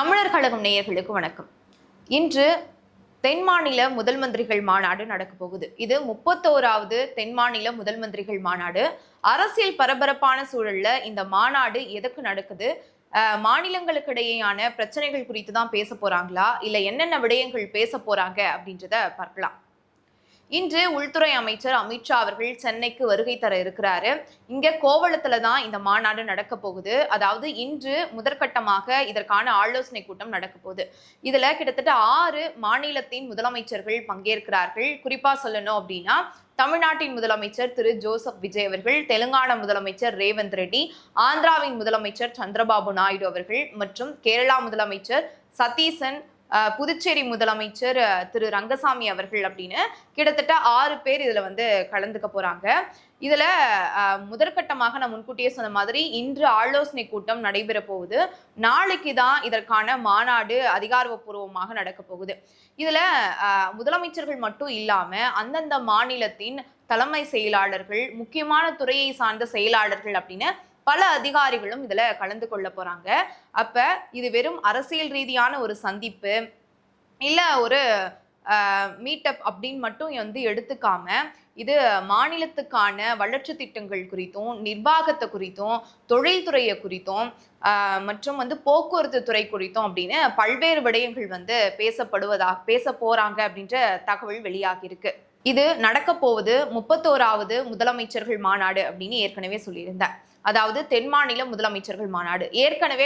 தமிழர் கழகம் நேயர்களுக்கு வணக்கம். இன்று தென் மாநில முதல் மந்திரிகள் மாநாடு நடக்க போகுது. இது 31வது தென் மாநில முதல் மந்திரிகள் மாநாடு. அரசியல் பரபரப்பான சூழல்ல இந்த மாநாடு எதுக்கு நடக்குது, மாநிலங்களுக்கு இடையேயான பிரச்சனைகள் குறித்து தான் பேச போறாங்களா, இல்ல என்னென்ன விடயங்கள் பேச போறாங்க அப்படின்றத பார்க்கலாம். இன்று உள்துறை அமைச்சர் அமித்ஷா அவர்கள் சென்னைக்கு வருகை தர இருக்கிறாரு. இங்க கோவளத்துல தான் இந்த மாநாடு நடக்க போகுது. அதாவது இன்று முதற்கட்டமாக இதற்கான ஆலோசனை கூட்டம் நடக்க போகுது. இதுல கிட்டத்தட்ட 6 மாநிலத்தின் முதலமைச்சர்கள் பங்கேற்கிறார்கள். குறிப்பா சொல்லணும் அப்படின்னா தமிழ்நாட்டின் முதலமைச்சர் திரு ஜோசப் விஜய் அவர்கள், தெலுங்கானா முதலமைச்சர் ரேவந்த் ரெட்டி, ஆந்திராவின் முதலமைச்சர் சந்திரபாபு நாயுடு அவர்கள் மற்றும் கேரளா முதலமைச்சர் சதீசன், புதுச்சேரி முதலமைச்சர் திரு ரங்கசாமி அவர்கள் அப்படின்னு கிட்டத்தட்ட 6 பேர் இதுல கலந்துக்க போறாங்க. இதுல முதற்கட்டமாக நான் முன்கூட்டியே சொன்ன மாதிரி இன்று ஆலோசனை கூட்டம் நடைபெற போகுது. நாளைக்கு தான் இதற்கான மாநாடு அதிகாரப்பூர்வமாக நடக்க போகுது. இதுல முதலமைச்சர்கள் மட்டும் இல்லாம அந்தந்த மாநிலத்தின் தலைமை செயலாளர்கள், முக்கியமான துறையை சார்ந்த செயலாளர்கள் அப்படின்னு பல அதிகாரிகளும் இதுல கலந்து கொள்ள போறாங்க. அப்ப இது வெறும் அரசியல் ரீதியான ஒரு சந்திப்பு இல்ல ஒரு மீட்டப் அப்படின்னு மட்டும் எடுத்துக்காம இது மாநிலத்துக்கான வளர்ச்சி திட்டங்கள் குறித்தும், நிர்வாகத்தை குறித்தும், தொழில்துறையை குறித்தும் மற்றும் போக்குவரத்து துறை குறித்தும் அப்படின்னு பல்வேறு விடயங்கள் பேச போறாங்க அப்படின்ற தகவல் வெளியாகி இருக்கு. இது நடக்க போவது 31வது முதலமைச்சர்கள் மாநாடு அப்படின்னு ஏற்கனவே சொல்லியிருந்தேன். அதாவது தென் மாநில முதலமைச்சர்கள் மாநாடு. ஏற்கனவே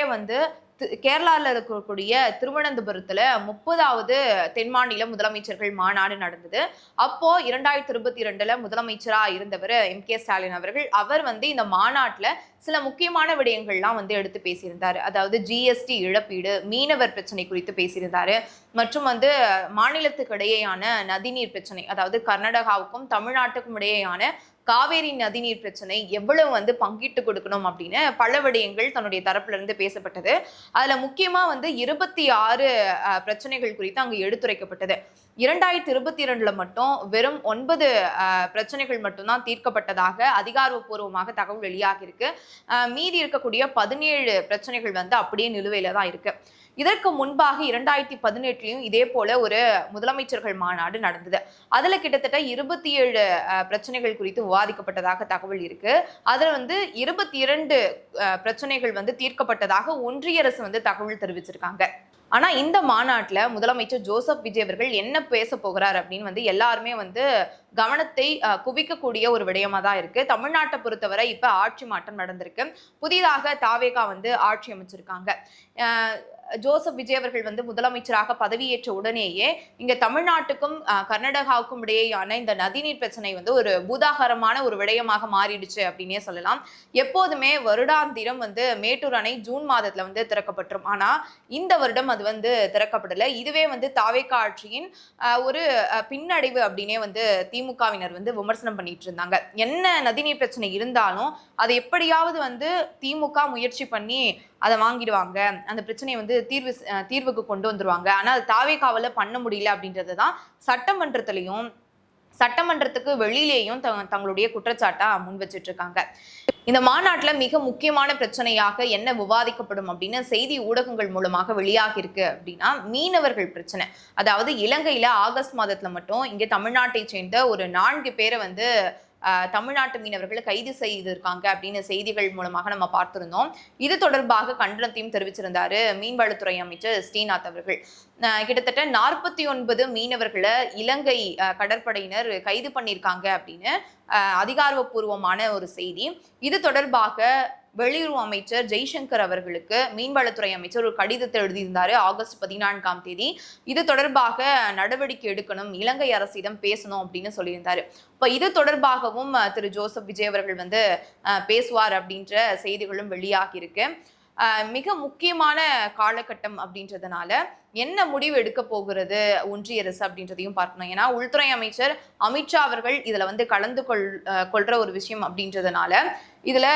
கேரளாவில் இருக்கக்கூடிய திருவனந்தபுரத்துல 30வது தென் மாநில முதலமைச்சர்கள் மாநாடு நடந்தது. அப்போ 2022ல முதலமைச்சரா இருந்தவர் MK ஸ்டாலின் அவர்கள், அவர் இந்த மாநாட்டுல சில முக்கியமான விடயங்கள்லாம் எடுத்து பேசியிருந்தாரு. அதாவது GST இழப்பீடு, மீனவர் பிரச்சனை குறித்து பேசியிருந்தாரு மற்றும் மாநிலத்துக்கு இடையேயான நதிநீர் பிரச்சனை, அதாவது கர்நாடகாவுக்கும் தமிழ்நாட்டுக்கும் இடையேயான காவேரி நதிநீர் பிரச்சனை எவ்வளவு பங்கிட்டு கொடுக்கணும் அப்படின்னு பல விடயங்கள் தன்னுடைய தரப்புல இருந்து பேசப்பட்டது. அதுல முக்கியமா 26 பிரச்சனைகள் குறித்து அங்கு எடுத்துரைக்கப்பட்டது. 2022ல மட்டும் வெறும் 9 பிரச்சனைகள் மட்டும்தான் தீர்க்கப்பட்டதாக அதிகாரப்பூர்வமாக தகவல் வெளியாகி இருக்கு. மீதி இருக்கக்கூடிய 17 பிரச்சனைகள் அப்படியே நிலுவையில தான் இருக்கு. இதற்கு முன்பாக 2018லையும் இதே போல ஒரு முதலமைச்சர்கள் மாநாடு நடந்தது. அதுல கிட்டத்தட்ட 27 பிரச்சனைகள் குறித்து விவாதிக்கப்பட்டதாக தகவல் இருக்கு. அதுல 22 பிரச்சனைகள் தீர்க்கப்பட்டதாக ஒன்றிய அரசு தகவல் தெரிவிச்சிருக்காங்க. ஆனா இந்த மாநாட்டுல முதலமைச்சர் ஜோசப் விஜய் அவர்கள் என்ன பேச போகிறார் அப்படின்னு எல்லாருமே கவனத்தை குவிக்கக்கூடிய ஒரு விடயமா தான் இருக்கு. தமிழ்நாட்டை பொறுத்தவரை இப்ப ஆட்சி மாற்றம் நடந்திருக்கு. புதிதாக தாவேகா ஆட்சி அமைச்சிருக்காங்க. ஜோசப் விஜய் அவர்கள் முதலமைச்சராக பதவியேற்ற உடனேயே இங்க தமிழ்நாட்டுக்கும் கர்நாடகாவுக்கும் இடையேயான இந்த நதிநீர் பிரச்சனை ஒரு பூதாகரமான ஒரு விடயமாக மாறிடுச்சு அப்படின்னே சொல்லலாம். எப்போதுமே வருடாந்திரம் மேட்டூர் அணை ஜூன் மாதத்துல திறக்கப்பட்டுரும். ஆனா இந்த வருடம் அது திறக்கப்படல. இதுவே தாவேகா ஆட்சியின் ஒரு பின்னடைவு அப்படின்னே திமுகவினர் விமர்சனம் பண்ணிட்டு இருந்தாங்க. என்ன நதிநீர் பிரச்சனை இருந்தாலும் அதை எப்படியாவது திமுக முயற்சி பண்ணி அதை வாங்கிடுவாங்க, அந்த பிரச்சனையை தீர்வுக்கு கொண்டு வந்துருவாங்க. ஆனா அது தாவேகாவால பண்ண முடியல அப்படின்றதுதான் சட்டமன்றத்துக்கு வெளியிலேயும் தங்களுடைய குற்றச்சாட்டா முன் வச்சிட்டு இருக்காங்க. இந்த மாநாட்டுல மிக முக்கியமான பிரச்சனையாக என்ன விவாதிக்கப்படும் அப்படின்னு செய்தி ஊடகங்கள் மூலமாக வெளியாகி இருக்கு அப்படின்னா மீனவர்கள் பிரச்சனை. அதாவது இலங்கையில ஆகஸ்ட் மாதத்துல மட்டும் இங்க தமிழ்நாட்டை சேர்ந்த ஒரு 4 பேரை தமிழ்நாட்டு மீனவர்களை கைது செய்திருக்காங்க அப்படின்னு செய்திகள் மூலமாக நம்ம பார்த்திருந்தோம். இது தொடர்பாக கண்டனத்தையும் தெரிவிச்சிருந்தாரு மீன்வளத்துறை அமைச்சர் ஸ்ரீநாத் அவர்கள். கிட்டத்தட்ட 49 மீனவர்களை இலங்கை கடற்படையினர் கைது பண்ணியிருக்காங்க அப்படின்னு அதிகாரப்பூர்வமான ஒரு செய்தி. இது தொடர்பாக வெளியுறவு அமைச்சர் ஜெய்சங்கர் அவர்களுக்கு மீன்வளத்துறை அமைச்சர் ஒரு கடிதத்தை எழுதியிருந்தாரு ஆகஸ்ட் 14ஆம் தேதி. இது தொடர்பாக நடவடிக்கை எடுக்கணும், இலங்கை அரசிடம் பேசணும் அப்படின்னு சொல்லியிருந்தாரு. இப்ப இது தொடர்பாகவும் திரு ஜோசப் விஜய் அவர்கள் பேசுவார் அப்படின்ற செய்திகளும் வெளியாகி இருக்கு. மிக முக்கியமான காலகட்டம் அப்படின்றதுனால என்ன முடிவு எடுக்க போகிறது ஒன்றிய அரசு அப்படின்றதையும் பார்க்கணும். ஏன்னா உள்துறை அமைச்சர் அமித்ஷா அவர்கள் இதுல கலந்து கொள்ற ஒரு விஷயம் அப்படின்றதுனால இதுல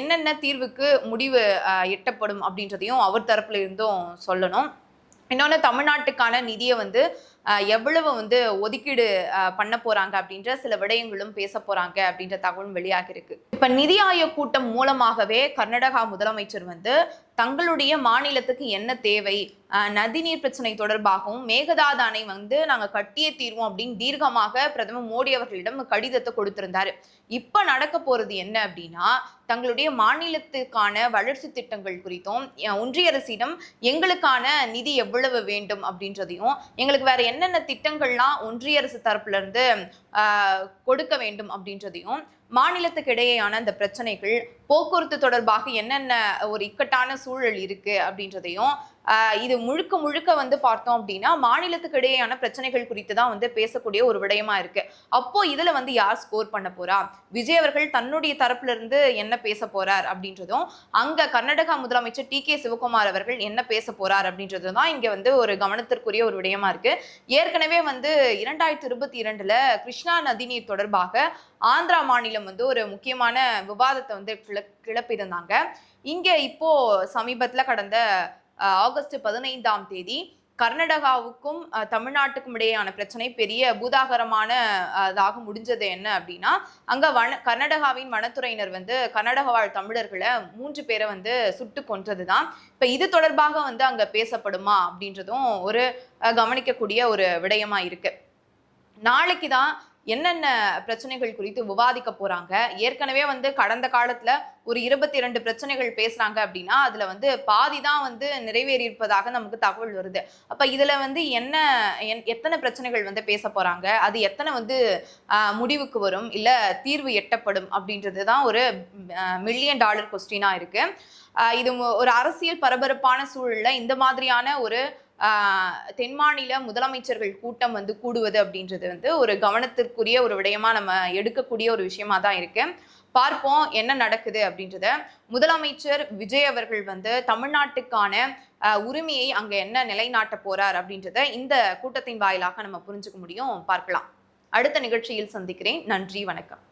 என்னென்ன தீர்வுக்கு முடிவு எட்டப்படும் அப்படின்றதையும் அவர் தரப்புல இருந்தும் சொல்லணும். இன்னொன்னு தமிழ்நாட்டுக்கான நிதியை எவ்வளவு வந்து ஒதுக்கீடு பண்ண போறாங்க அப்படின்ற சில விடயங்களும் பேச போறாங்க அப்படின்ற தகவலும் வெளியாகி இருக்கு. இப்ப நிதி ஆயோக் கூட்டம் மூலமாகவே கர்நாடகா முதலமைச்சர் வந்து தங்களுடைய மாநிலத்துக்கு என்ன தேவை, நதிநீர் பிரச்சனை தொடர்பாகவும் மேகதாது அணை வந்து நாங்க கட்டியே தீர்வோம் அப்படின்னு தீர்க்கமாக பிரதமர் மோடி அவர்களிடம் கடிதத்தை கொடுத்திருந்தாரு. இப்ப நடக்க போறது என்ன அப்படின்னா, தங்களுடைய மாநிலத்துக்கான வளர்ச்சி திட்டங்கள் குறித்தும் ஒன்றிய அரசிடம் எங்களுக்கான நிதி எவ்வளவு வேண்டும் அப்படின்றதையும், எங்களுக்கு வேற என்னென்ன திட்டங்கள்லாம் ஒன்றிய அரசு தரப்புல இருந்து கொடுக்க வேண்டும் அப்படின்றதையும், மாநிலத்துக்கு இடையேயான அந்த பிரச்சனைகள், போக்குவரத்து தொடர்பாக என்னென்ன ஒரு இக்கட்டான சூழல் இருக்கு அப்படின்றதையும், இது முழுக்க முழுக்க வந்து பார்த்தோம் அப்படின்னா மாநிலத்துக்கு இடையேயான பிரச்சனைகள் குறித்து தான் வந்து பேசக்கூடிய ஒரு விடயமா இருக்கு. அப்போ இதுல வந்து யார் ஸ்கோர் பண்ண போறா, விஜய் அவர்கள் தன்னுடைய தரப்புல இருந்து என்ன பேச போறார் அப்படின்றதும், அங்க கர்நாடகா முதலமைச்சர் டி.கே. சிவகுமார் அவர்கள் என்ன பேச போறார் அப்படின்றதும் தான் இங்க வந்து ஒரு கவனத்திற்குரிய ஒரு விடயமா இருக்கு. ஏற்கனவே வந்து 2022 கிருஷ்ணா நதிநீர் தொடர்பாக ஆந்திரா மாநிலம் வந்து ஒரு முக்கியமான விவாதத்தை வந்து கிளப்பியிருந்தாங்க. இங்க இப்போ சமீபத்துல கடந்த ஆகஸ்ட் 15ஆம் தேதி கர்நாடகாவுக்கும் தமிழ்நாட்டுக்கும் இடையேயான பிரச்சனை பெரிய பூதாகரமான முடிஞ்சது என்ன அப்படின்னா, அங்க கர்நாடகாவின் வனத்துறையினர் வந்து கர்நாடக வாழ் தமிழர்களை 3 பேரை வந்து சுட்டு கொன்றதுதான். இப்ப இது தொடர்பாக வந்து அங்க பேசப்படுமா அப்படின்றதும் ஒரு கவனிக்கக்கூடிய ஒரு விடயமா இருக்கு. நாளைக்கு தான் என்னென்ன பிரச்சனைகள் குறித்து விவாதிக்க போறாங்க. ஏற்கனவே வந்து கடந்த காலத்துல ஒரு 22 பிரச்சனைகள் பேசுறாங்க அப்படின்னா அதுல வந்து பாதி தான் வந்து நிறைவேறி இருப்பதாக நமக்கு தகவல் வருது. அப்ப இதுல வந்து எத்தனை பிரச்சனைகள் வந்து பேச போறாங்க, அது எத்தனை வந்து முடிவுக்கு வரும், இல்ல தீர்வு எட்டப்படும் அப்படின்றதுதான் ஒரு $1,000,000 கொஸ்டினா இருக்கு. இது ஒரு அரசியல் பரபரப்பான சூழல்ல இந்த மாதிரியான ஒரு தென் மாநில முதலமைச்சர்கள் கூட்டம் வந்து கூடுவது அப்படின்றது வந்து ஒரு கவனத்திற்குரிய ஒரு விடயமா நம்ம எடுக்கக்கூடிய ஒரு விஷயமா தான் இருக்கு. பார்ப்போம் என்ன நடக்குது அப்படின்றத. முதலமைச்சர் விஜய் அவர்கள் வந்து தமிழ்நாட்டுக்கான உரிமையை அங்க என்ன நிலைநாட்ட போறார் அப்படின்றத இந்த கூட்டத்தின் வாயிலாக நம்ம புரிஞ்சுக்க முடியும். பார்க்கலாம். அடுத்த நிகழ்ச்சியில் சந்திக்கிறேன். நன்றி, வணக்கம்.